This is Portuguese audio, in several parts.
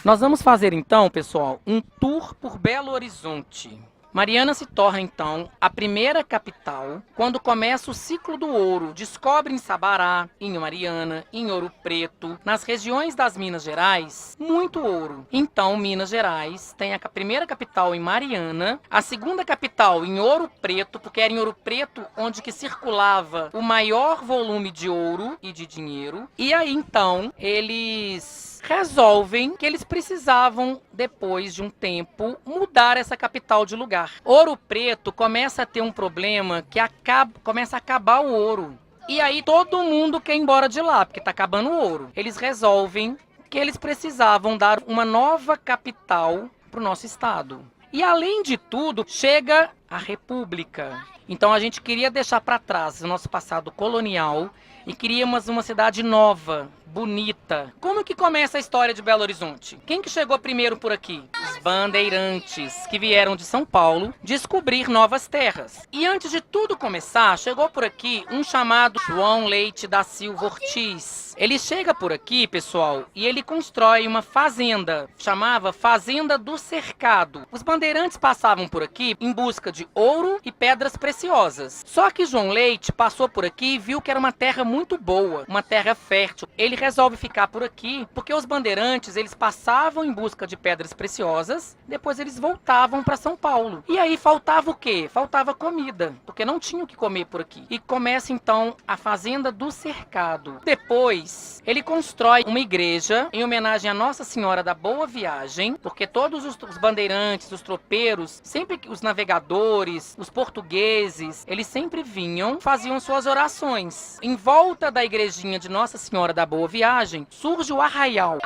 Nós vamos fazer então, pessoal, um tour por Belo Horizonte. Mariana se torna então a primeira capital quando começa o ciclo do ouro. Descobre em Sabará, em Mariana, em Ouro Preto, nas regiões das Minas Gerais, muito ouro. Então, Minas Gerais tem a primeira capital em Mariana, a segunda capital em Ouro Preto, porque era em Ouro Preto onde que circulava o maior volume de ouro e de dinheiro. E aí então eles resolvem que eles precisavam, depois de um tempo, mudar essa capital de lugar. Ouro Preto começa a ter um problema que começa a acabar o ouro. E aí todo mundo quer ir embora de lá, porque está acabando o ouro. Eles resolvem que eles precisavam dar uma nova capital para o nosso estado. E além de tudo, chega a República. Então a gente queria deixar para trás o nosso passado colonial e queríamos uma cidade nova, bonita. Como que começa a história de Belo Horizonte? Quem que chegou primeiro por aqui? Os bandeirantes, que vieram de São Paulo descobrir novas terras. E antes de tudo começar, chegou por aqui um chamado João Leite da Silva Ortiz. Ele chega por aqui, pessoal, e ele constrói uma fazenda, chamava Fazenda do Cercado. Os bandeirantes passavam por aqui em busca de ouro e pedras preciosas. Só que João Leite passou por aqui e viu que era uma terra muito boa, uma terra fértil. Ele resolve ficar por aqui porque os bandeirantes, eles passavam em busca de pedras preciosas, depois eles voltavam para São Paulo. E aí faltava o quê? Faltava comida, porque não tinha o que comer por aqui. E começa então a Fazenda do Cercado. Depois ele constrói uma igreja em homenagem a Nossa Senhora da Boa Viagem, porque todos os bandeirantes, os tropeiros, sempre os navegadores, os portugueses, eles sempre vinham, faziam suas orações. Em volta da igrejinha de Nossa Senhora da Boa Viagem, surge o Arraial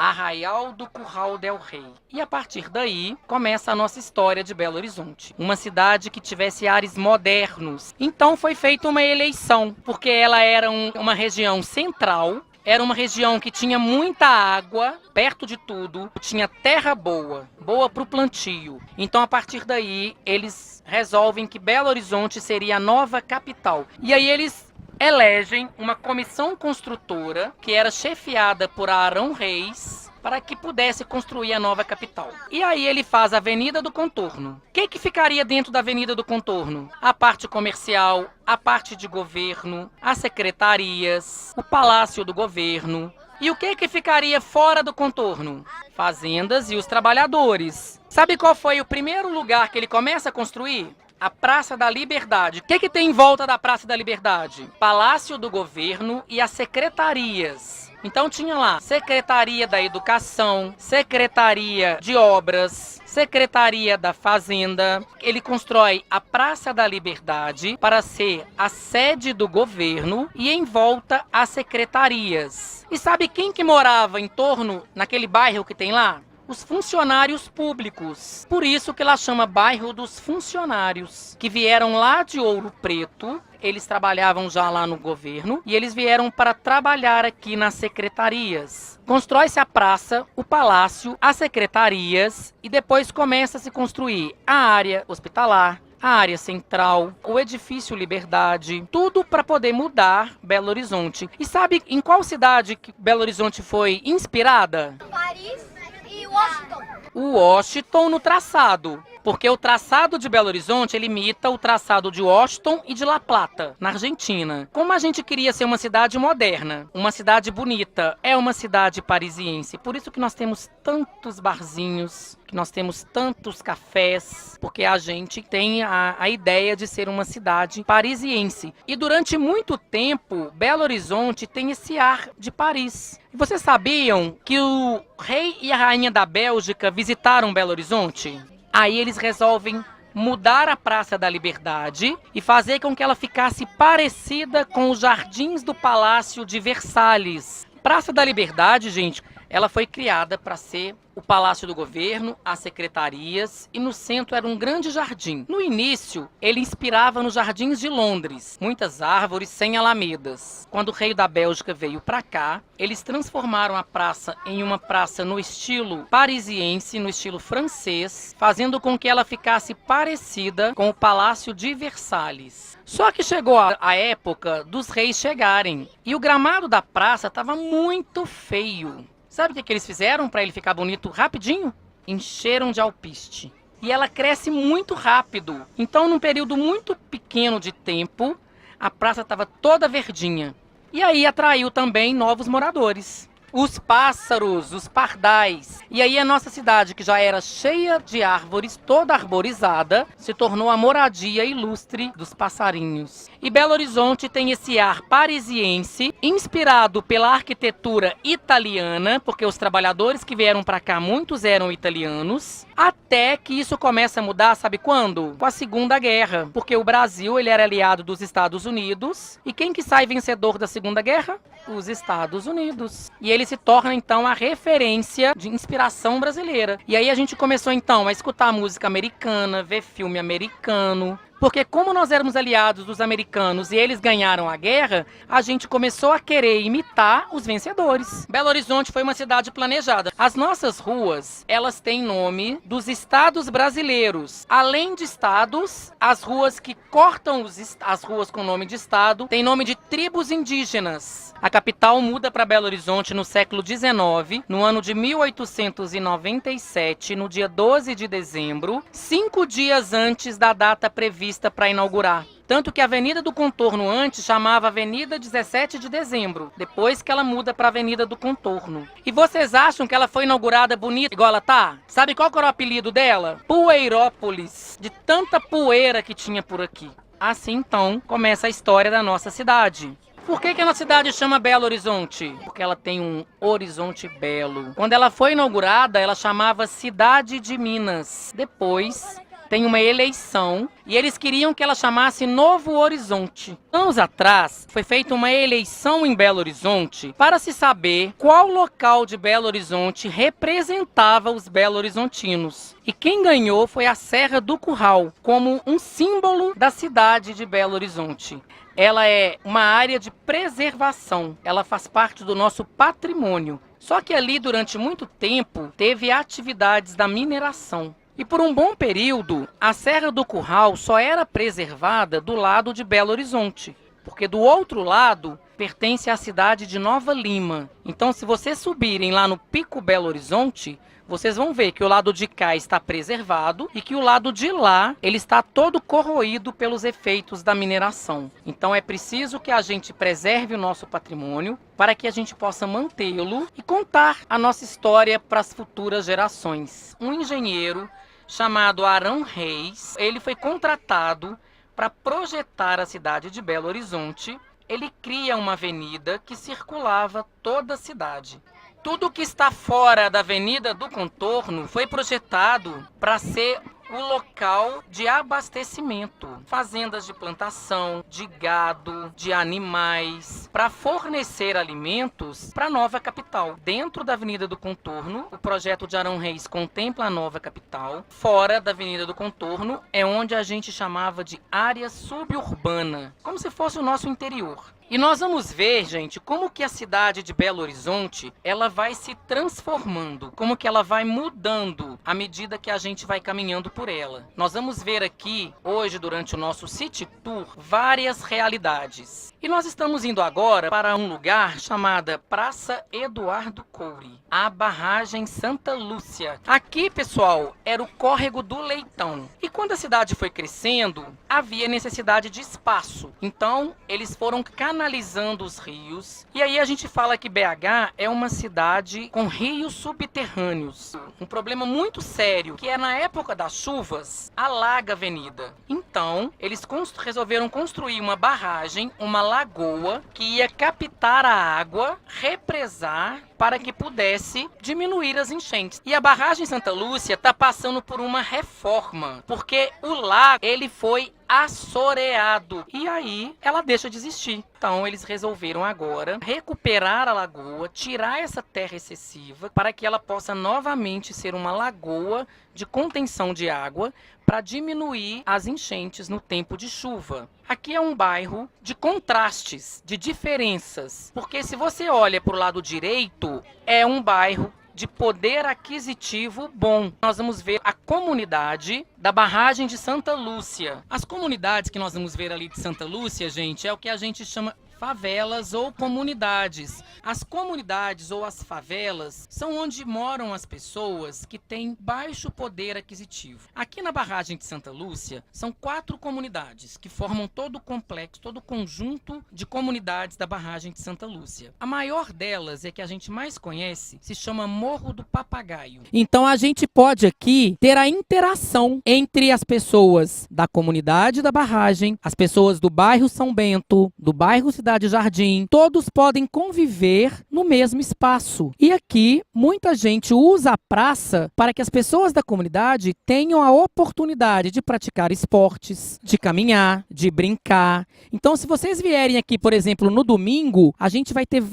do Curral del Rei. E a partir daí, começa a nossa história de Belo Horizonte. Uma cidade que tivesse ares modernos. Então foi feita uma eleição, porque ela era uma região central. Era uma região que tinha muita água, perto de tudo, tinha terra boa, boa para o plantio. Então, a partir daí, eles resolvem que Belo Horizonte seria a nova capital. E aí eles elegem uma comissão construtora, que era chefiada por Arão Reis, para que pudesse construir a nova capital. E aí ele faz a Avenida do Contorno. O que ficaria dentro da Avenida do Contorno? A parte comercial, a parte de governo, as secretarias, o Palácio do Governo. E o que ficaria fora do contorno? Fazendas e os trabalhadores. Sabe qual foi o primeiro lugar que ele começa a construir? A Praça da Liberdade. O que tem em volta da Praça da Liberdade? Palácio do Governo e as secretarias. Então tinha lá Secretaria da Educação, Secretaria de Obras, Secretaria da Fazenda. Ele constrói a Praça da Liberdade para ser a sede do governo e em volta as secretarias. E sabe quem que morava em torno, naquele bairro que tem lá? Os funcionários públicos. Por isso que ela chama bairro dos funcionários, que vieram lá de Ouro Preto. Eles trabalhavam já lá no governo e eles vieram para trabalhar aqui nas secretarias. Constrói-se a praça, o palácio, as secretarias e depois começa a se construir a área hospitalar, a área central, o edifício Liberdade, tudo para poder mudar Belo Horizonte. E sabe em qual cidade que Belo Horizonte foi inspirada? Paris e Washington. O Washington no traçado. Porque o traçado de Belo Horizonte, ele imita o traçado de Washington e de La Plata, na Argentina. Como a gente queria ser uma cidade moderna, uma cidade bonita, é uma cidade parisiense. Por isso que nós temos tantos barzinhos, que nós temos tantos cafés, porque a gente tem a ideia de ser uma cidade parisiense. E durante muito tempo, Belo Horizonte tem esse ar de Paris. E vocês sabiam que o rei e a rainha da Bélgica visitaram Belo Horizonte? Aí eles resolvem mudar a Praça da Liberdade e fazer com que ela ficasse parecida com os jardins do Palácio de Versalhes. Praça da Liberdade, gente, ela foi criada para ser o Palácio do Governo, as secretarias e no centro era um grande jardim. No início, ele inspirava nos jardins de Londres, muitas árvores sem alamedas. Quando o rei da Bélgica veio para cá, eles transformaram a praça em uma praça no estilo parisiense, no estilo francês, fazendo com que ela ficasse parecida com o Palácio de Versalhes. Só que chegou a época dos reis chegarem e o gramado da praça estava muito feio. Sabe o que eles fizeram para ele ficar bonito rapidinho? Encheram de alpiste. E ela cresce muito rápido. Então, num período muito pequeno de tempo, a praça estava toda verdinha. E aí atraiu também novos moradores. Os pássaros, os pardais. E aí a nossa cidade, que já era cheia de árvores, toda arborizada, se tornou a moradia ilustre dos passarinhos. E Belo Horizonte tem esse ar parisiense, inspirado pela arquitetura italiana, porque os trabalhadores que vieram para cá, muitos eram italianos, até que isso começa a mudar, sabe quando? Com a Segunda Guerra, porque o Brasil ele era aliado dos Estados Unidos, e quem que sai vencedor da Segunda Guerra? Os Estados Unidos. E ele se torna, então, a referência de inspiração brasileira. E aí a gente começou, então, a escutar música americana, ver filme americano. Porque como nós éramos aliados dos americanos e eles ganharam a guerra, a gente começou a querer imitar os vencedores. Belo Horizonte foi uma cidade planejada. As nossas ruas, elas têm nome dos estados brasileiros. Além de estados, as ruas que cortam as ruas com nome de estado têm nome de tribos indígenas. A capital muda para Belo Horizonte no século XIX, no ano de 1897, no dia 12 de dezembro, 5 dias antes da data prevista para inaugurar. Tanto que a Avenida do Contorno antes chamava Avenida 17 de Dezembro, depois que ela muda para Avenida do Contorno. E vocês acham que ela foi inaugurada bonita igual ela tá? Sabe qual que era o apelido dela? Poeirópolis, de tanta poeira que tinha por aqui. Assim então começa a história da nossa cidade. Por que a nossa cidade chama Belo Horizonte? Porque ela tem um horizonte belo. Quando ela foi inaugurada, ela chamava Cidade de Minas. Depois tem uma eleição e eles queriam que ela chamasse Novo Horizonte. Anos atrás, foi feita uma eleição em Belo Horizonte para se saber qual local de Belo Horizonte representava os belo-horizontinos. E quem ganhou foi a Serra do Curral, como um símbolo da cidade de Belo Horizonte. Ela é uma área de preservação, ela faz parte do nosso patrimônio. Só que ali, durante muito tempo, teve atividades da mineração. E por um bom período, a Serra do Curral só era preservada do lado de Belo Horizonte, porque do outro lado pertence à cidade de Nova Lima. Então, se vocês subirem lá no Pico Belo Horizonte, vocês vão ver que o lado de cá está preservado e que o lado de lá ele está todo corroído pelos efeitos da mineração. Então é preciso que a gente preserve o nosso patrimônio para que a gente possa mantê-lo e contar a nossa história para as futuras gerações. Um engenheiro chamado Arão Reis, ele foi contratado para projetar a cidade de Belo Horizonte. Ele cria uma avenida que circulava toda a cidade. Tudo que está fora da Avenida do Contorno foi projetado para ser o local de abastecimento. Fazendas de plantação, de gado, de animais, para fornecer alimentos para a nova capital. Dentro da Avenida do Contorno, o projeto de Arão Reis contempla a nova capital. Fora da Avenida do Contorno é onde a gente chamava de área suburbana, como se fosse o nosso interior. E nós vamos ver, gente, como que a cidade de Belo Horizonte, ela vai se transformando, como que ela vai mudando à medida que a gente vai caminhando por ela. Nós vamos ver aqui, hoje, durante o nosso City Tour, várias realidades. E nós estamos indo agora para um lugar chamado Praça Eduardo Coure, a barragem Santa Lúcia. Aqui, pessoal, era o córrego do Leitão. E quando a cidade foi crescendo, havia necessidade de espaço. Então, eles foram canalizando os rios. E aí a gente fala que BH é uma cidade com rios subterrâneos. Um problema muito sério, que é na época das chuvas, alaga a avenida. Então, eles resolveram construir uma barragem, uma lagoa, que ia captar a água, represar, para que pudesse diminuir as enchentes. E a barragem Santa Lúcia está passando por uma reforma, porque o lago ele foi assoreado. E aí ela deixa de existir. Então eles resolveram agora recuperar a lagoa, tirar essa terra excessiva para que ela possa novamente ser uma lagoa de contenção de água para diminuir as enchentes no tempo de chuva. Aqui é um bairro de contrastes, de diferenças, porque se você olha para o lado direito, é um bairro de poder aquisitivo bom. Nós vamos ver a comunidade da barragem de Santa Lúcia. As comunidades que nós vamos ver ali de Santa Lúcia, gente, é o que a gente chama favelas ou comunidades. As comunidades ou as favelas são onde moram as pessoas que têm baixo poder aquisitivo. Aqui na barragem de Santa Lúcia, são 4 comunidades que formam todo o complexo, todo o conjunto de comunidades da barragem de Santa Lúcia. A maior delas, é que a gente mais conhece, se chama Morro do Papagaio. Então a gente pode aqui ter a interação entre as pessoas da comunidade da barragem, as pessoas do bairro São Bento, do bairro Cidade Jardim, todos podem conviver no mesmo espaço. E aqui, muita gente usa a praça para que as pessoas da comunidade tenham a oportunidade de praticar esportes, de caminhar, de brincar. Então, se vocês vierem aqui, por exemplo, no domingo,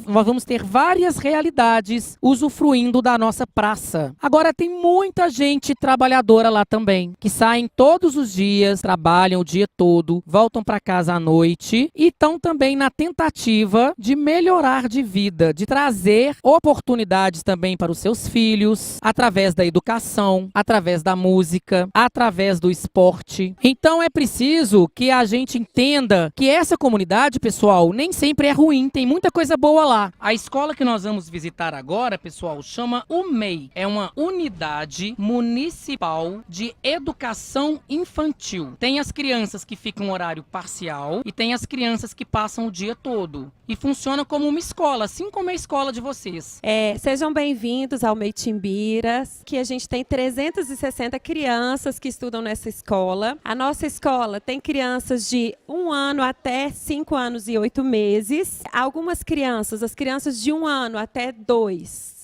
nós vamos ter várias realidades usufruindo da nossa praça. Agora, tem muita gente trabalhadora lá também, que saem todos os dias, trabalham o dia todo, voltam para casa à noite e estão também na tentativa de melhorar de vida, de trazer oportunidades também para os seus filhos, através da educação, através da música, através do esporte. Então é preciso que a gente entenda que essa comunidade, pessoal, nem sempre é ruim, tem muita coisa boa lá. A escola que nós vamos visitar agora, pessoal, chama UMEI. É uma Unidade Municipal de Educação Infantil. Tem as crianças que ficam horário parcial e tem as crianças que passam o dia todo. E funciona como uma escola, assim como é a escola de vocês. Sejam bem-vindos ao MEI Timbiras, que a gente tem 360 crianças que estudam nessa escola. A nossa escola tem crianças de 1 ano até 5 anos e 8 meses. Algumas crianças, as crianças de 1 ano até 2,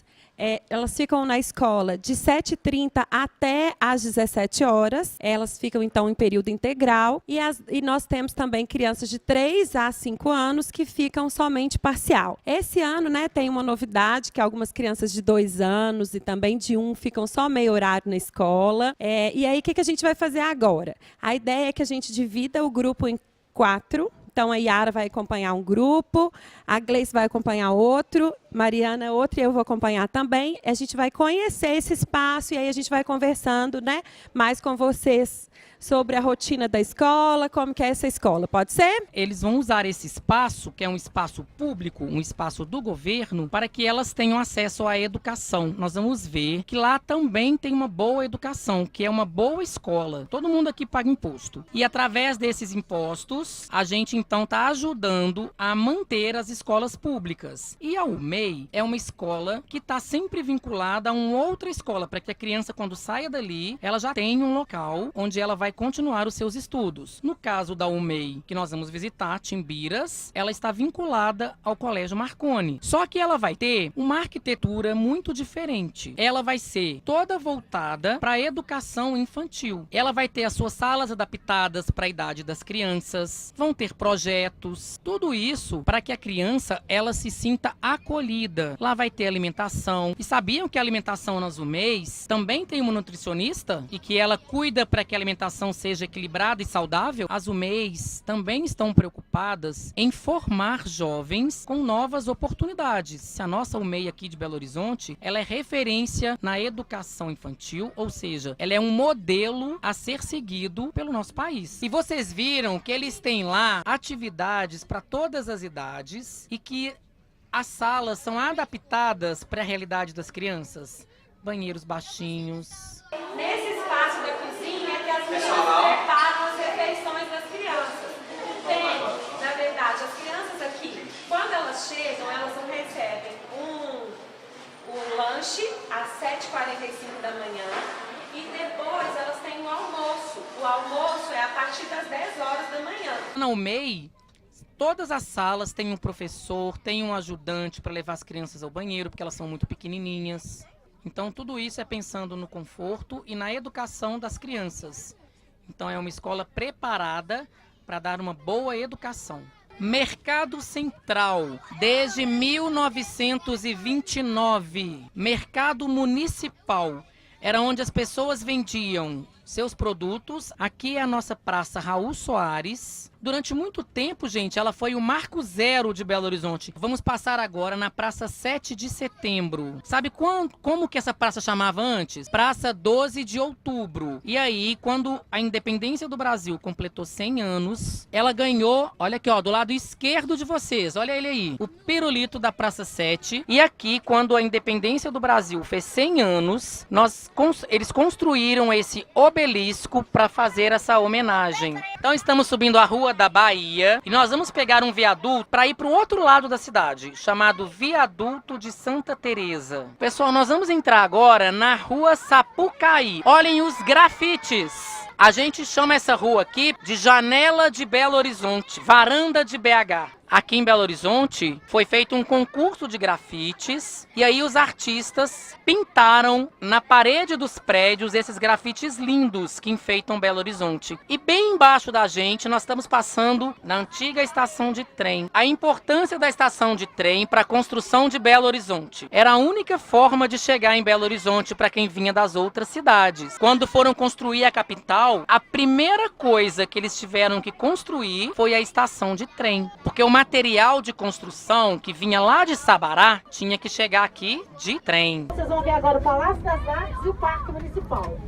elas ficam na escola de 7h30 até às 17 horas. Elas ficam, então, em período integral. E nós temos também crianças de 3 a 5 anos que ficam somente parcial. Esse ano, né, tem uma novidade, que algumas crianças de 2 anos e também de 1 ficam só meio horário na escola. E aí, o que a gente vai fazer agora? A ideia é que a gente divida o grupo em 4. Então, a Yara vai acompanhar um grupo, a Gleice vai acompanhar outro, Mariana outro, e eu vou acompanhar também. A gente vai conhecer esse espaço e aí a gente vai conversando, né, mais com vocês sobre a rotina da escola, como que é essa escola. Pode ser? Eles vão usar esse espaço, que é um espaço público, um espaço do governo, para que elas tenham acesso à educação. Nós vamos ver que lá também tem uma boa educação, que é uma boa escola. Todo mundo aqui paga imposto. E através desses impostos, a gente então está ajudando a manter as escolas públicas. E a UMEI é uma escola que está sempre vinculada a uma outra escola, para que a criança, quando saia dali, ela já tenha um local onde ela vai continuar os seus estudos. No caso da UMEI, que nós vamos visitar, Timbiras, ela está vinculada ao Colégio Marconi. Só que ela vai ter uma arquitetura muito diferente. Ela vai ser toda voltada para a educação infantil. Ela vai ter as suas salas adaptadas para a idade das crianças, vão ter projetos, tudo isso para que a criança ela se sinta acolhida. Lá vai ter alimentação. E sabiam que a alimentação nas UMEIs também tem uma nutricionista e que ela cuida para que a alimentação seja equilibrada e saudável? As UMEIs também estão preocupadas em formar jovens com novas oportunidades. A nossa UMEI aqui de Belo Horizonte, ela é referência na educação infantil, ou seja, ela é um modelo a ser seguido pelo nosso país. E vocês viram que eles têm lá atividades para todas as idades e que as salas são adaptadas para a realidade das crianças. Banheiros baixinhos. Nesse espaço da cozinha é que as meninas preparam as refeições das crianças. Tem, na verdade, as crianças aqui, quando elas chegam, elas não recebem um lanche às 7h45 da manhã e depois elas têm um almoço. O almoço é a partir das 10 horas da manhã. Na UMEI, todas as salas têm um professor, tem um ajudante para levar as crianças ao banheiro, porque elas são muito pequenininhas. Então, tudo isso é pensando no conforto e na educação das crianças. Então, é uma escola preparada para dar uma boa educação. Mercado Central, desde 1929. Mercado Municipal. Era onde as pessoas vendiam seus produtos. Aqui é a nossa Praça Raul Soares. Durante muito tempo, gente, ela foi o marco zero de Belo Horizonte. Vamos passar agora na Praça 7 de Setembro. Sabe como que essa praça chamava antes? Praça 12 de Outubro. E aí, quando a independência do Brasil completou 100 anos, ela ganhou, olha aqui, ó, do lado esquerdo de vocês, olha ele aí, o pirulito da Praça 7. E aqui, quando a independência do Brasil fez 100 anos, eles construíram esse obelisco para fazer essa homenagem. Então, estamos subindo a Rua da Bahia e nós vamos pegar um viaduto para ir para o outro lado da cidade, chamado Viaduto de Santa Teresa. Pessoal, nós vamos entrar agora na Rua Sapucaí. Olhem os grafites. A gente chama essa rua aqui de Janela de Belo Horizonte, Varanda de BH. Aqui em Belo Horizonte foi feito um concurso de grafites e aí os artistas pintaram na parede dos prédios esses grafites lindos que enfeitam Belo Horizonte. E bem embaixo da gente nós estamos passando na antiga estação de trem. A importância da estação de trem para a construção de Belo Horizonte. Era a única forma de chegar em Belo Horizonte para quem vinha das outras cidades. Quando foram construir a capital, a primeira coisa que eles tiveram que construir foi a estação de trem. Porque o material de construção que vinha lá de Sabará tinha que chegar aqui de trem. Vocês vão ver agora o Palácio das Artes e o Parque Municipal.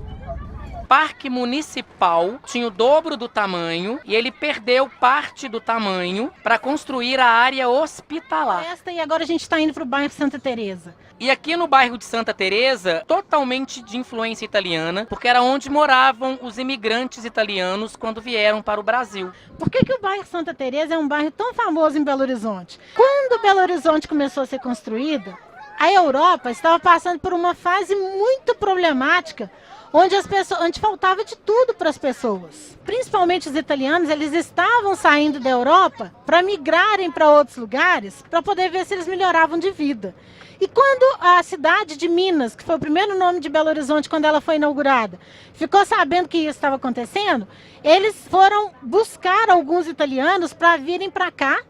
O Parque Municipal tinha o dobro do tamanho e ele perdeu parte do tamanho para construir a área hospitalar. E agora a gente está indo para o bairro Santa Teresa. E aqui no bairro de Santa Teresa, totalmente de influência italiana, porque era onde moravam os imigrantes italianos quando vieram para o Brasil. Por que o bairro Santa Teresa é um bairro tão famoso em Belo Horizonte? Quando Belo Horizonte começou a ser construída, a Europa estava passando por uma fase muito problemática, onde faltava de tudo para as pessoas. Principalmente os italianos, eles estavam saindo da Europa para migrarem para outros lugares, para poder ver se eles melhoravam de vida. E quando a cidade de Minas, que foi o primeiro nome de Belo Horizonte quando ela foi inaugurada, ficou sabendo que isso estava acontecendo, eles foram buscar alguns italianos para virem para cá,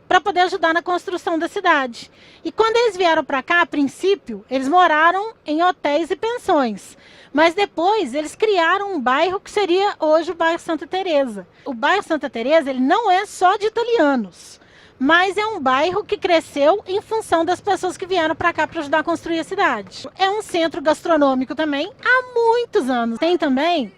para poder ajudar na construção da cidade. E quando eles vieram para cá, a princípio, eles moraram em hotéis e pensões. Mas depois eles criaram um bairro que seria hoje o bairro Santa Teresa. O bairro Santa Teresa, ele não é só de italianos, mas é um bairro que cresceu em função das pessoas que vieram para cá para ajudar a construir a cidade. É um centro gastronômico também há muitos anos. Tem também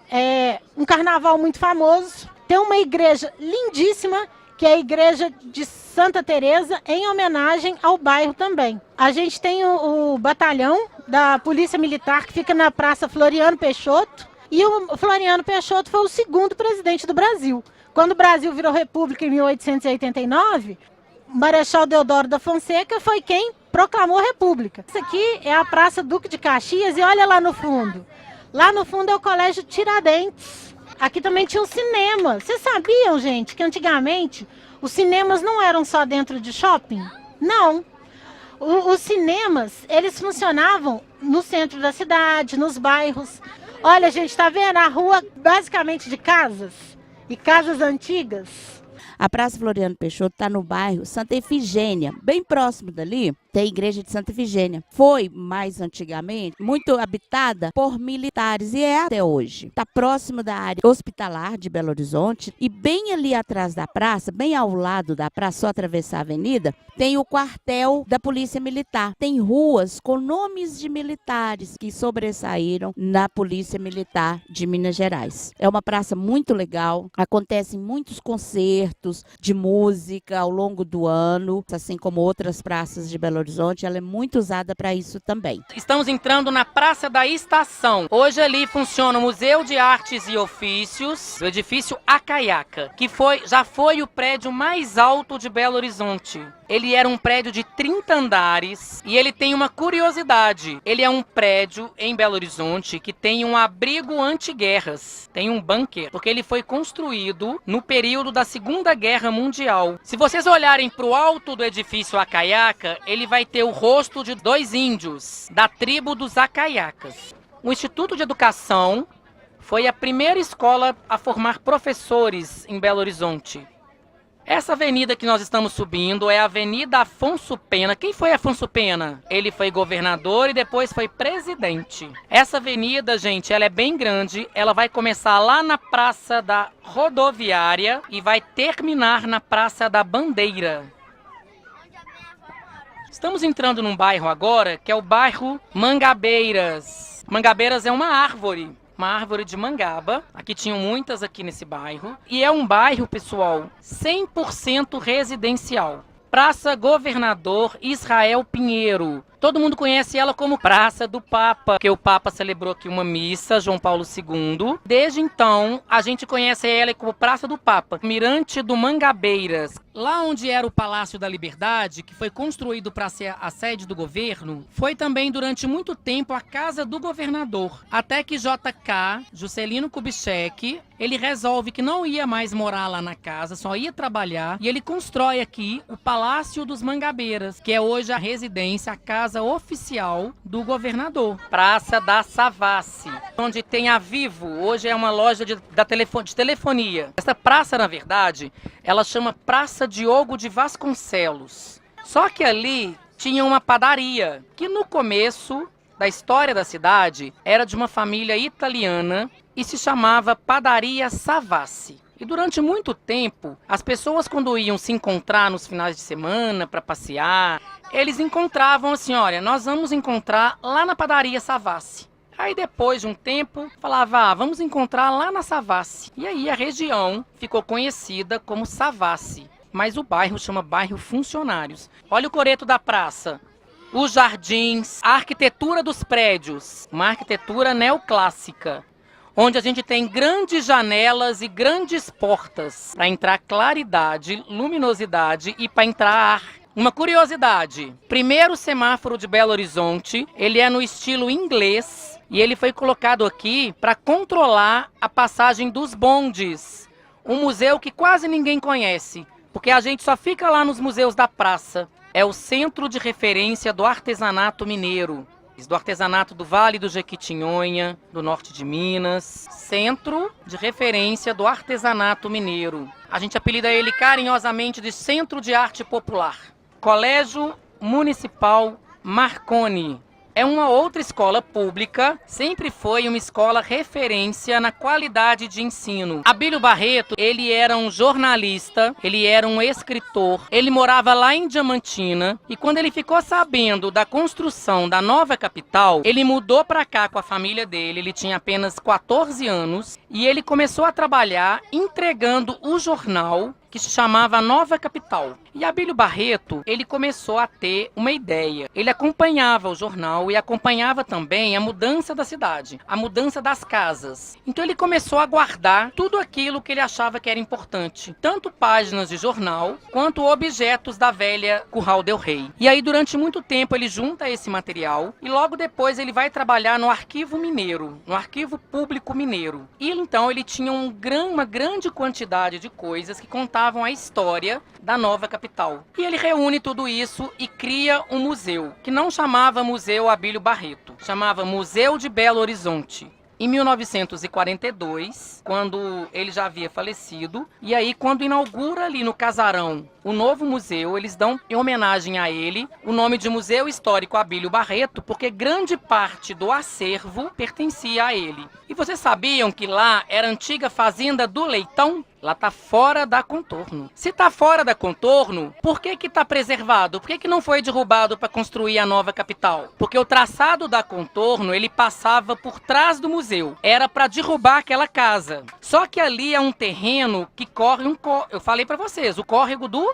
um carnaval muito famoso. Tem uma igreja lindíssima, que é a igreja de Santa Teresa, em homenagem ao bairro também. A gente tem o batalhão da Polícia Militar, que fica na Praça Floriano Peixoto, e o Floriano Peixoto foi o segundo presidente do Brasil. Quando o Brasil virou república em 1889, Marechal Deodoro da Fonseca foi quem proclamou a república. Essa aqui é a Praça Duque de Caxias e olha lá no fundo. Lá no fundo é o Colégio Tiradentes. Aqui também tinha um cinema. Vocês sabiam, gente, que antigamente os cinemas não eram só dentro de shopping? Não. Os cinemas, eles funcionavam no centro da cidade, nos bairros. Olha, gente, tá vendo a rua basicamente de casas e casas antigas? A Praça Floriano Peixoto está no bairro Santa Efigênia, bem próximo dali. Tem a igreja de Santa Efigênia. Foi, mais antigamente, muito habitada por militares e é até hoje. Está próximo da área hospitalar de Belo Horizonte e bem ali atrás da praça, bem ao lado da praça, só atravessar a avenida, tem o quartel da Polícia Militar. Tem ruas com nomes de militares que sobressaíram na Polícia Militar de Minas Gerais. É uma praça muito legal, acontecem muitos concertos de música ao longo do ano, assim como outras praças de Belo Horizonte, ela é muito usada para isso também. Estamos entrando na Praça da Estação. Hoje ali funciona o Museu de Artes e Ofícios, o edifício Acaiaca, que já foi o prédio mais alto de Belo Horizonte. Ele era um prédio de 30 andares e ele tem uma curiosidade. Ele é um prédio em Belo Horizonte que tem um abrigo anti-guerras. Tem um bunker, porque ele foi construído no período da Segunda Guerra Mundial. Se vocês olharem para o alto do edifício Acaiaca, ele vai ter o rosto de 2 índios da tribo dos Acaiacas. O Instituto de Educação foi a primeira escola a formar professores em Belo Horizonte. Essa avenida que nós estamos subindo é a Avenida Afonso Pena. Quem foi Afonso Pena? Ele foi governador e depois foi presidente. Essa avenida, gente, ela é bem grande. Ela vai começar lá na Praça da Rodoviária e vai terminar na Praça da Bandeira. Estamos entrando num bairro agora, que é o bairro Mangabeiras. Mangabeiras é uma árvore de mangaba. Aqui tinham muitas aqui nesse bairro. E é um bairro, pessoal, 100% residencial. Praça Governador Israel Pinheiro. Todo mundo conhece ela como Praça do Papa, porque o Papa celebrou aqui uma missa, João Paulo II. Desde então, a gente conhece ela como Praça do Papa, Mirante do Mangabeiras. Lá onde era o Palácio da Liberdade, que foi construído para ser a sede do governo, foi também durante muito tempo a casa do governador. Até que JK, Juscelino Kubitschek, ele resolve que não ia mais morar lá na casa, só ia trabalhar, e ele constrói aqui o Palácio dos Mangabeiras, que é hoje a residência, a casa oficial do governador. Praça da Savassi, onde tem a Vivo, hoje é uma loja de telefonia. Essa praça, na verdade, ela chama Praça Diogo de Vasconcelos. Só que ali tinha uma padaria, que no começo da história da cidade era de uma família italiana e se chamava Padaria Savassi. E durante muito tempo, as pessoas quando iam se encontrar nos finais de semana para passear, eles encontravam assim, olha, nós vamos encontrar lá na Padaria Savassi. Aí depois de um tempo, falava, vamos encontrar lá na Savassi. E aí a região ficou conhecida como Savassi. Mas o bairro chama Bairro Funcionários. Olha o coreto da praça, os jardins, a arquitetura dos prédios, uma arquitetura neoclássica, onde a gente tem grandes janelas e grandes portas para entrar claridade, luminosidade e para entrar ar. Uma curiosidade, primeiro semáforo de Belo Horizonte, ele é no estilo inglês e ele foi colocado aqui para controlar a passagem dos bondes. Um museu que quase ninguém conhece, porque a gente só fica lá nos museus da praça. É o Centro de Referência do Artesanato Mineiro. Do artesanato do Vale do Jequitinhonha, do norte de Minas. Centro de Referência do Artesanato Mineiro. A gente apelida ele carinhosamente de Centro de Arte Popular. Colégio Municipal Marconi. É uma outra escola pública, sempre foi uma escola referência na qualidade de ensino. Abílio Barreto, ele era um jornalista, ele era um escritor, ele morava lá em Diamantina e quando ele ficou sabendo da construção da nova capital, ele mudou para cá com a família dele, ele tinha apenas 14 anos e ele começou a trabalhar entregando o jornal que se chamava Nova Capital. E Abílio Barreto, ele começou a ter uma ideia. Ele acompanhava o jornal e acompanhava também a mudança da cidade, a mudança das casas. Então ele começou a guardar tudo aquilo que ele achava que era importante, tanto páginas de jornal, quanto objetos da velha Curral del Rei. E aí durante muito tempo ele junta esse material e logo depois ele vai trabalhar no Arquivo Mineiro, no Arquivo Público Mineiro. E então ele tinha uma grande quantidade de coisas que contavam a história da nova capital. E ele reúne tudo isso e cria um museu, que não chamava Museu Abílio Barreto, chamava Museu de Belo Horizonte. Em 1942, quando ele já havia falecido, e aí quando inaugura ali no Casarão o novo museu, eles dão em homenagem a ele o nome de Museu Histórico Abílio Barreto, porque grande parte do acervo pertencia a ele. E vocês sabiam que lá era a antiga fazenda do Leitão? Lá tá fora da Contorno. Se tá fora da Contorno, por que que tá preservado? Por que que não foi derrubado para construir a nova capital? Porque o traçado da Contorno, ele passava por trás do museu. Era para derrubar aquela casa. Só que ali é um terreno que corre eu falei para vocês, o córrego do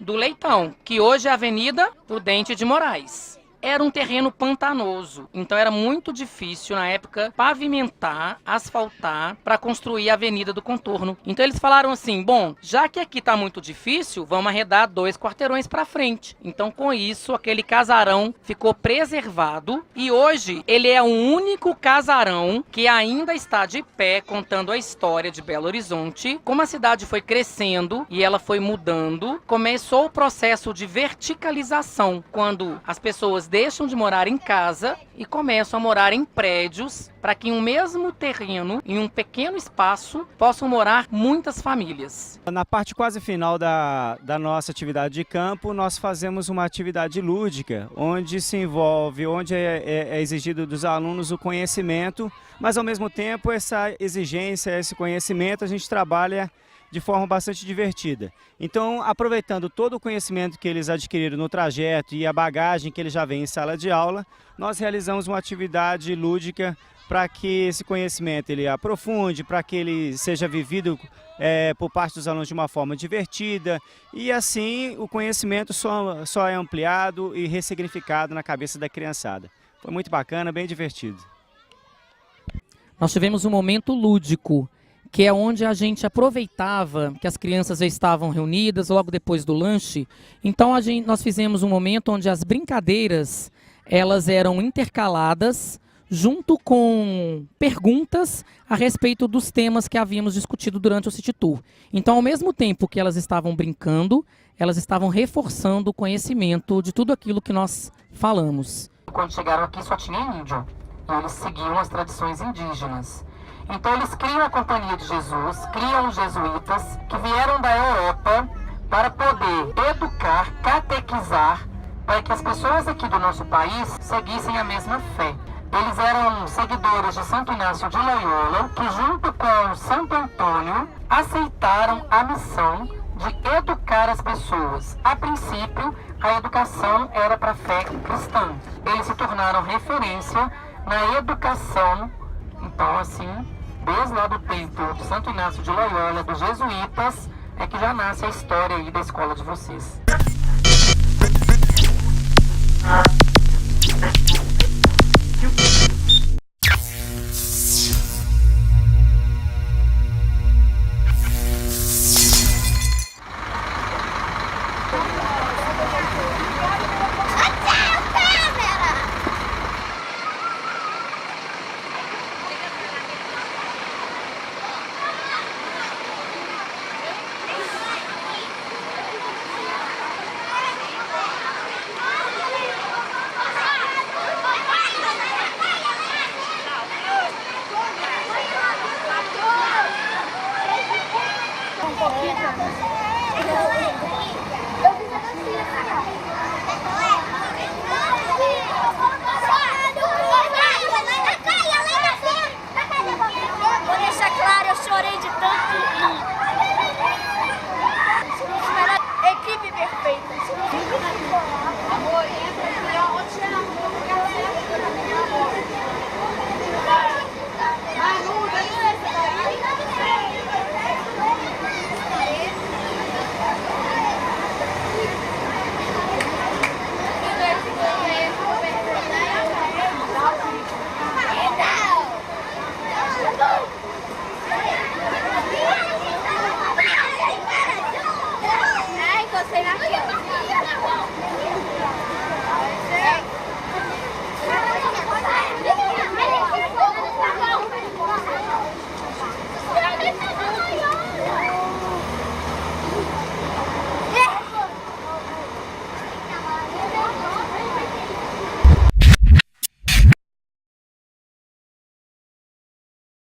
Leitão, que hoje é a Avenida Prudente de Moraes. Era um terreno pantanoso, então era muito difícil na época pavimentar, asfaltar para construir a Avenida do Contorno. Então eles falaram assim, bom, já que aqui tá muito difícil, vamos arredar 2 quarteirões para frente. Então com isso aquele casarão ficou preservado e hoje ele é o único casarão que ainda está de pé contando a história de Belo Horizonte, como a cidade foi crescendo e ela foi mudando, começou o processo de verticalização, quando as pessoas deixam de morar em casa e começam a morar em prédios para que em um mesmo terreno, em um pequeno espaço, possam morar muitas famílias. Na parte quase final da nossa atividade de campo, nós fazemos uma atividade lúdica, onde se envolve, onde é exigido dos alunos o conhecimento, mas ao mesmo tempo essa exigência, esse conhecimento, a gente trabalha de forma bastante divertida. Então, aproveitando todo o conhecimento que eles adquiriram no trajeto e a bagagem que eles já vêm em sala de aula, nós realizamos uma atividade lúdica para que esse conhecimento ele aprofunde, para que ele seja vivido por parte dos alunos de uma forma divertida e assim o conhecimento só é ampliado e ressignificado na cabeça da criançada. Foi muito bacana, bem divertido. Nós tivemos um momento lúdico, que é onde a gente aproveitava que as crianças já estavam reunidas logo depois do lanche. Então nós fizemos um momento onde as brincadeiras elas eram intercaladas junto com perguntas a respeito dos temas que havíamos discutido durante o City Tour. Então, ao mesmo tempo que elas estavam brincando, elas estavam reforçando o conhecimento de tudo aquilo que nós falamos. Quando chegaram aqui só tinha índio, e eles seguiam as tradições indígenas. Então eles criam a Companhia de Jesus, criam os jesuítas, que vieram da Europa para poder educar, catequizar, para que as pessoas aqui do nosso país seguissem a mesma fé. Eles eram seguidores de Santo Inácio de Loyola, que junto com Santo Antônio aceitaram a missão de educar as pessoas. A princípio, a educação era para a fé cristã. Eles se tornaram referência na educação. Então, assim, desde lá do tempo de Santo Inácio de Loyola, dos jesuítas, é que já nasce a história aí da escola de vocês. Um pouquinho.